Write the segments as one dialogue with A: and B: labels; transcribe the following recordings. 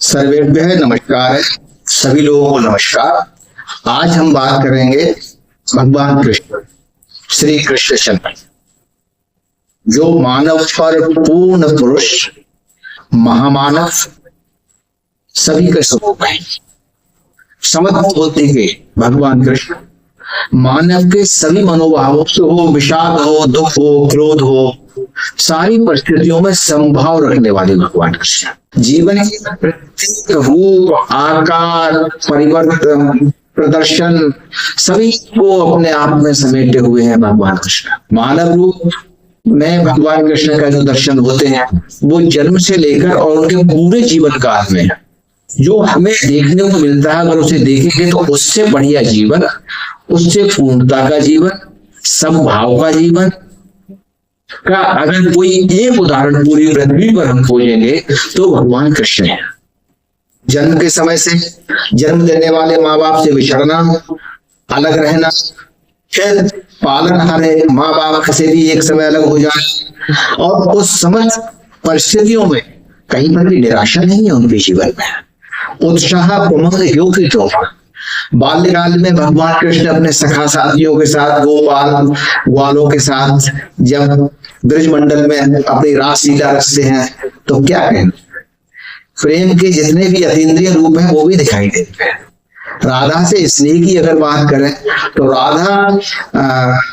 A: सर्वेभ्यः नमस्कार। सभी लोगों को नमस्कार। आज हम बात करेंगे भगवान कृष्ण, श्री कृष्ण चंद्र, जो मानव पर पूर्ण पुरुष, महामानव, सभी के स्वरूप है। समस्त होते के भगवान कृष्ण मानव के सभी मनोभावों से हो, विषाद हो, दुख हो, क्रोध हो, सारी परिस्थितियों में समभाव रखने वाले भगवान कृष्ण जीवन के प्रत्येक रूप, आकार, परिवर्तन, प्रदर्शन सभी को अपने आप में समेटे हुए हैं भगवान कृष्ण। मानव रूप में भगवान कृष्ण का जो दर्शन होते हैं वो जन्म से लेकर और उनके पूरे जीवन काल में जो हमें देखने को मिलता है, अगर उसे देखेंगे तो उससे बढ़िया जीवन, उससे पूर्णता का जीवन, समभाव का जीवन का अगर कोई एक उदाहरण पूरी पृथ्वी पर हम खोजेंगे तो भगवान कृष्ण है। जन्म के समय से जन्म देने वाले माँ बाप से बिछड़ना, अलग रहना, फिर पालन हारे माँ बाप से भी एक समय अलग हो जाए, और उस समस्त परिस्थितियों में कहीं पर भी निराशा नहीं है उनके जीवन में, उत्साह उमंग योगी तो बाल्यकाल में भगवान कृष्ण अपने सखा साथियों के साथ, गोपाल ग्वालों के साथ जब ब्रज मंडल में अपनी रासलीला रचते हैं तो क्या कहें, प्रेम के जितने भी अतीन्द्रिय रूप हैं वो भी दिखाई देते हैं। राधा से स्नेह की अगर बात करें तो राधा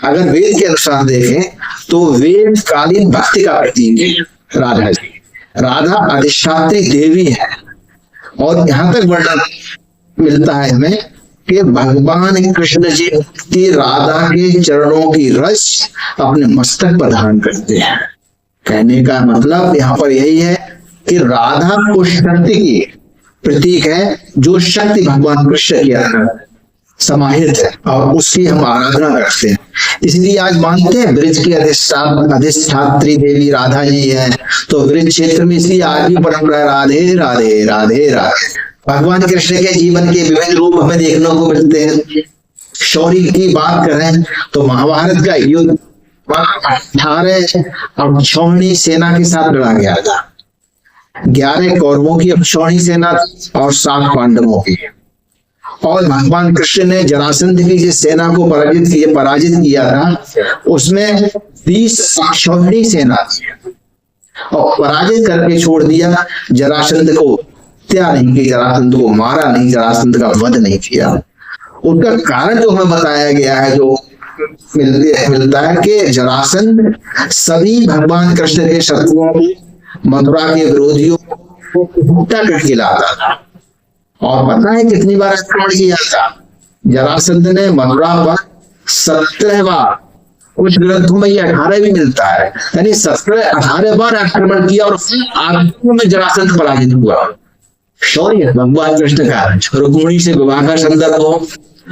A: अगर वेद के अनुसार देखें तो वेद कालीन भक्ति का प्रतीक है राधा जी। राधा अधिष्ठात्री देवी है, और यहाँ तक वर्णन मिलता है हमें कि भगवान कृष्ण जी की राधा के चरणों की रस अपने मस्तक पर धारण करते हैं। कहने का मतलब यहाँ पर यही है कि राधा उस शक्ति की प्रतीक है जो शक्ति भगवान कृष्ण के अंदर समाहित है, और उसकी हम आराधना करते हैं। इसलिए आज मानते हैं ब्रज की अधिष्ठात्री देवी राधा जी है, तो ब्रज क्षेत्र में इसलिए आज भी परंपरा राधे राधे राधे राधे। भगवान कृष्ण के जीवन के विभिन्न रूप हमें देखने को मिलते हैं। शौर्य की बात करें तो महाभारत का युद्ध 18 अक्षौहिणी सेना के साथ लड़ा गया था। 11 कौरवों की अक्षौहिणी सेना और 7 पांडवों की, और भगवान कृष्ण ने जरासंध की जिस सेना को पराजित किया था उसमें 20 अक्षौहिणी सेना थी, और पराजित करके छोड़ दिया। जरासंध को हत्या नहीं की, जरासंध को मारा नहीं, जरासंध का वध नहीं किया। उसका कारण जो हमें बताया गया है, जो मिलता है कि जरासंध सभी भगवान कृष्ण के शत्रुओं को, मथुरा के विरोधियों को करके लाता था, और पता है कितनी बार आक्रमण किया था जरासंध ने मथुरा पर? 17 बार। कुछ ग्रंथों में ये 18 भी मिलता है, यानी 17-18 बार आक्रमण किया, और आखिर में जरासंध पराजित हुआ। शौर्य भगवान कृष्ण का, रुक्मिणी से विवाह का संदर्भ हो,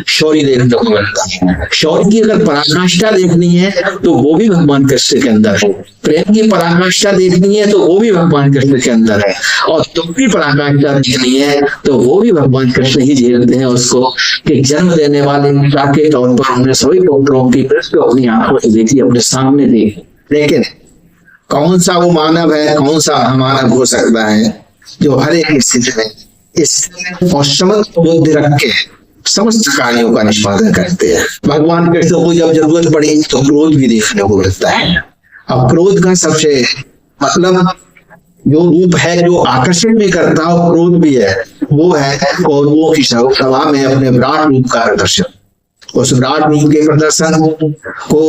A: शौर्य देखने को मिलता है। शौर्य की अगर पराकाष्ठा देखनी है तो वो भी भगवान कृष्ण के अंदर है। प्रेम की पराकाष्ठा देखनी है तो वो भी भगवान कृष्ण के अंदर है, और दुख की पराकाष्ठा देखनी है तो वो भी भगवान कृष्ण ही झेलते हैं उसको, कि जन्म देने वाले पिता के तौर पर हमने सभी पुत्रों की मृत्यु अपनी आंखों से देखी, अपने सामने देखी। लेकिन कौन सा वो मानव है, कौन सा अमानव हो सकता है जो हर एक स्थिति में इस और समस्त बुद्धि रख के समस्त कार्यों का निष्पादन करते हैं। भगवान कृष्ण को जब जरूरत पड़ी तो क्रोध भी देखने को मिलता है। अब क्रोध का सबसे मतलब जो रूप है जो आकर्षण भी करता है, क्रोध भी है, वो है कौरवों की सभा में अपने विराट रूप का प्रदर्शन। उस विराट रूप के प्रदर्शन को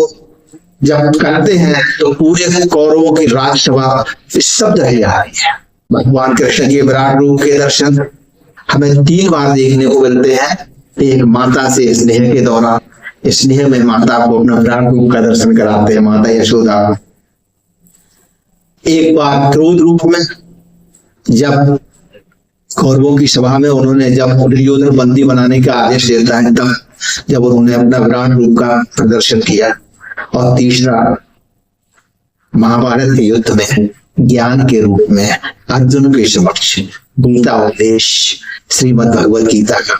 A: जब करते हैं तो पूरे कौरवों की राजसभा शब्द रह जाती है। भगवान कृष्ण के विराट रूप के दर्शन हमें 3 बार देखने को मिलते हैं। एक माता से स्नेह के दौरान, स्नेह में माता को अपना विराट रूप का दर्शन कराते हैं माता यशोदा। एक बार क्रोध रूप में, जब कौरवों की सभा में उन्होंने जब दुर्योधन बंदी बनाने का आदेश देता है तब जब उन्होंने अपना विराट रूप का प्रदर्शन किया। और तीसरा महाभारत के युद्ध में ज्ञान के रूप में अर्जुन के समक्ष गीता उपदेश, श्रीमद् भगवद गीता का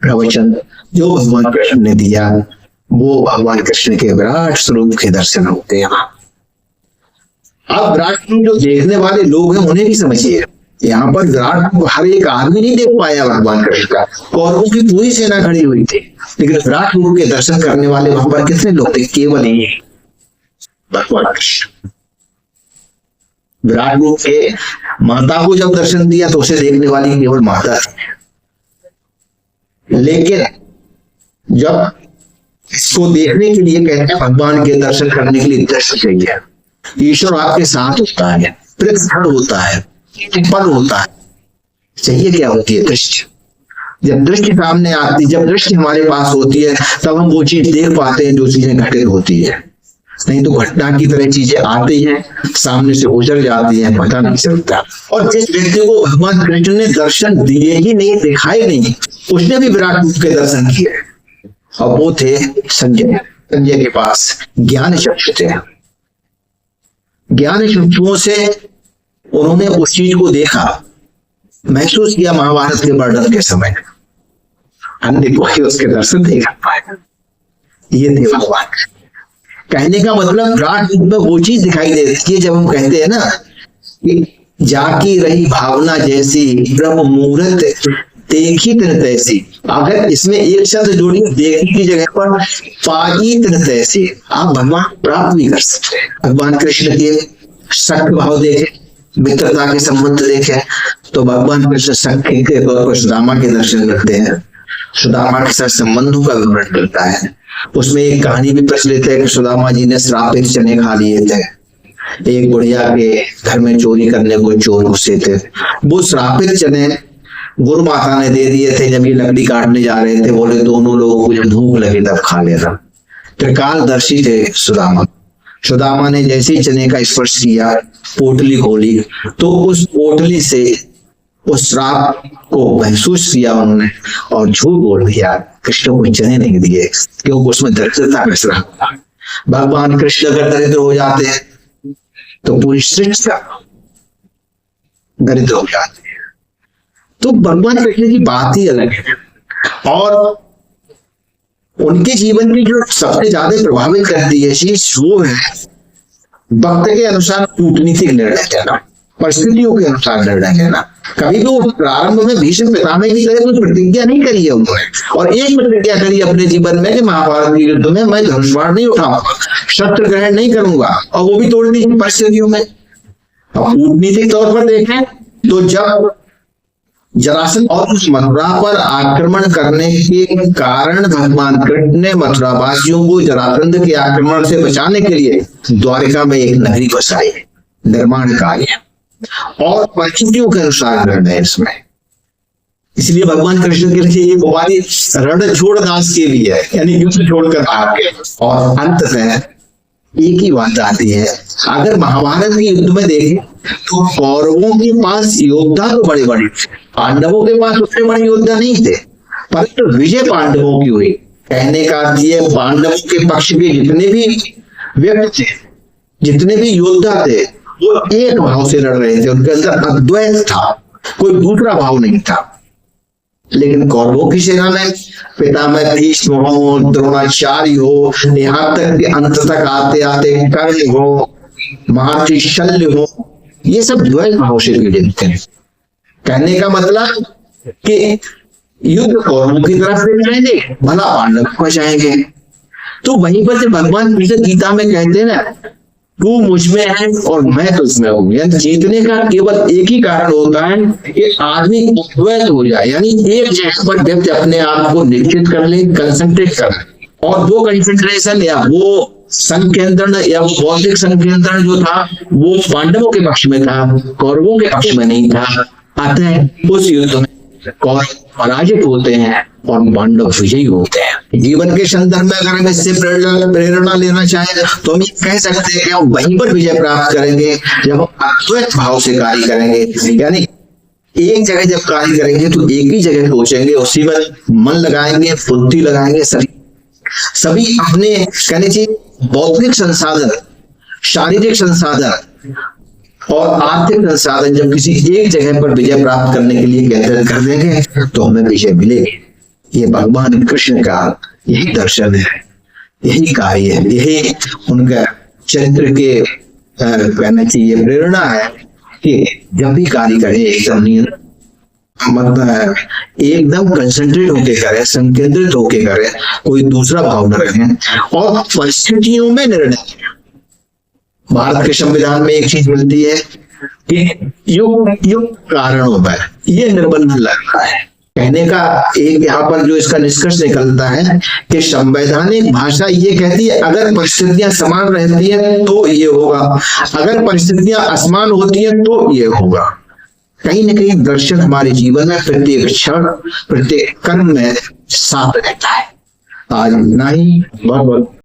A: प्रवचन जो भगवान कृष्ण ने दिया, वो भगवान कृष्ण के विराट स्वरूप के दर्शन होते हैं। अब विराट स्वरूप जो देखने वाले लोग हैं उन्हें भी समझिए, यहाँ पर विराट को हर एक आदमी नहीं देख पाया भगवान कृष्ण का, कौरवों की पूरी सेना खड़ी हुई थी, लेकिन विराट रूप के दर्शन करने वाले वहां पर कितने लोग थे? केवल ही भगवान कृष्ण। विराट रूप के माता को जब दर्शन दिया तो उसे देखने वाली केवल माता थी, लेकिन जब इसको देखने के लिए कहते हैं भगवान के दर्शन करने के लिए दृष्टि चाहिए। ईश्वर आपके साथ होता है, प्रकट होता है, पर होता है, चाहिए क्या होती है? दृष्टि। जब दृष्टि सामने आती, जब दृष्टि हमारे पास होती है तब हम वो चीज देख पाते हैं जो चीजें घटित होती है। नहीं तो घटना की तरह चीजें आती हैं, सामने से गुजर जाती हैं, पता नहीं चलता। और जिस व्यक्ति को भगवान कृष्ण ने दर्शन दिए ही नहीं, दिखाए नहीं, उसने भी विराट रूप के दर्शन किए, और वो थे संजय। संजय के पास ज्ञान चक्षु थे। ज्ञान चक्षुओं से उन्होंने उस चीज को देखा, महसूस किया महाभारत के वर्णन के समय। अन्य कोई उसके दर्शन नहीं कर पाएगा। ये थे भगवान। कहने का मतलब विराट रूप में वो चीज दिखाई देती है जब हम कहते हैं ना कि जाकी रही भावना जैसी ब्रह्म मुहूर्त देखी तिन तैसी। अगर इसमें एक शब्द जोड़ी देखी की जगह पर पाई तिन तैसी, आप भगवान प्राप्त भी कर सकते हैं। भगवान कृष्ण के सख्त भाव देखे, मित्रता के संबंध देखे, तो भगवान कृष्ण सख्य के तौर पर सुदामा के दर्शन करते हैं। सुदामा के साथ संबंधों का विवरण करता है। उसमें एक कहानी भी प्रचलित है कि सुदामा जी ने श्रापित चने खा लिए थे। एक बुढ़िया के घर में चोरी करने को चोर घुसे थे। वो श्रापित चने गुरु माता ने दे दिए थे। जब ये लकड़ी काटने जा रहे थे, बोले दोनों लोगों को जब भूख लगे तब खा लेना। त्रिकालदर्शी थे सुदामा। सुदामा ने जैसे ही चने का स्पर्श किया, पोटली खोली, तो उस पोटली से उस श्राप को महसूस किया उन्होंने और झूठ बोल दिया, कृष्ण को चने नहीं दिए, क्योंकि उसमें दरिद्रता का श्राप था। भगवान कृष्ण अगर दरिद्र हो जाते हैं तो पूरी सृष्टि दरिद्र हो जाती है। तो भगवान कृष्ण की बात ही अलग है। और उनके जीवन की जो सबसे ज्यादा प्रभावित करती है चीज वो है वक्त के अनुसार कूटनीतिक निर्णय लेना, परिस्थितियों के अनुसार निर्णय लेना। कभी भी वो प्रारंभ में भीष्म पितामह की तरह कोई प्रतिज्ञा नहीं करी है उन्होंने, और एक प्रतिज्ञा करी अपने जीवन में कि महाभारत के युद्ध में मैं धनुष बाण नहीं उठाऊंगा, शस्त्र ग्रहण नहीं करूंगा, और वो भी तोड़ दी परिस्थितियों में। अब कूटनीतिक तौर पर देखें तो जब जरासंध और उस मथुरा पर आक्रमण करने के कारण भगवान कृष्ण ने मथुरावासियों को जरासंध के आक्रमण से बचाने के लिए द्वारिका में एक नगरी बसाई, निर्माण कार्य और परिस्थितियों के अनुसार निर्णय इसमें। इसलिए भगवान कृष्ण के लिए ये उपाधि रण छोड़ दास के लिए है, यानी युद्ध छोड़कर आगे। और अंततः एक ही बात आती है, अगर महाभारत के युद्ध में देखें तो कौरवों के पास योद्धा तो बड़े बड़े, पांडवों के पास उतने बड़े योद्धा नहीं थे, परंतु विजय पांडवों की हुई। कहने का अर्थ ये, पांडवों के पक्ष के जितने भी व्यक्ति थे, जितने भी योद्धा थे, वो एक भाव से लड़ रहे थे। उनके अंदर अद्वैत था, कोई दूसरा भाव नहीं था। लेकिन कौरवों की सेना में पितामह भीष्म हो, द्रोणाचार्य हो, यहाँ तक कि अंत तक आते आते कर्ण हो, महर्षि शल्य हो, ये सब द्वैत भाव से पीड़ित थे। कहने का मतलब कि युद्ध कौरवों की तरफ से जाएंगे, भला पांडव को बचाएंगे। तो वहीं पर जब भगवान कृष्ण गीता में कहते हैं ना, तू मुझ में है और मैं तुझमें हूं, यानी जीतने का केवल एक ही कारण होता है कि आदमी द्वैत हो जाए, यानी एक जगह पर व्यक्ति अपने आप को निश्चित कर ले, कंसंट्रेट कर ले, और वो कंसंट्रेशन या वो संकेंद्रण या वो बौद्धिक संकेंद्रण जो था वो पांडवों के पक्ष में था, कौरवों के पक्ष में नहीं था। अतः उस युद्ध में कौरव पराजित होते हैं और पांडव विजयी होते हैं। जीवन के संदर्भ में अगर हम इससे प्रेरणा लेना चाहें तो हम ये कह सकते हैं कि हम वहीं पर विजय प्राप्त करेंगे जब हम अद्वैत भाव से कार्य करेंगे। यानी एक जगह जब कार्य करेंगे तो एक ही जगह सोचेंगे, उसी में मन लगाएंगे, बुद्धि लगाएंगे, सभी अपने कहने चाहिए बौद्धिक संसाधन, शारीरिक संसाधन और आर्थिक संसाधन जब किसी एक जगह पर विजय प्राप्त करने के लिए केंद्रित कर देंगे तो हमें विजय मिलेगी। ये भगवान कृष्ण का यही दर्शन है, यही कार्य है, यही उनका चरित्र के कहना चाहिए प्रेरणा है कि जब भी कार्य करें एकदम मतलब एकदम कंसंट्रेट होके करें, संकेंद्रित होके करें, कोई दूसरा भाव न रखें और परिस्थितियों में निर्णय लें। भारत के संविधान में एक चीज मिलती है कि युग कारणों पर ये निर्बंध लग रहा है। कहने का एक यहाँ पर जो इसका निष्कर्ष निकलता है कि संवैधानिक भाषा ये कहती है अगर परिस्थितियां समान रहती है तो ये होगा, अगर परिस्थितियां असमान होती है तो ये होगा। कहीं ना कहीं दर्शन हमारे जीवन में प्रत्येक क्षण प्रत्येक कर्म में साथ रहता है। आज इतना ही। बहुत बहुत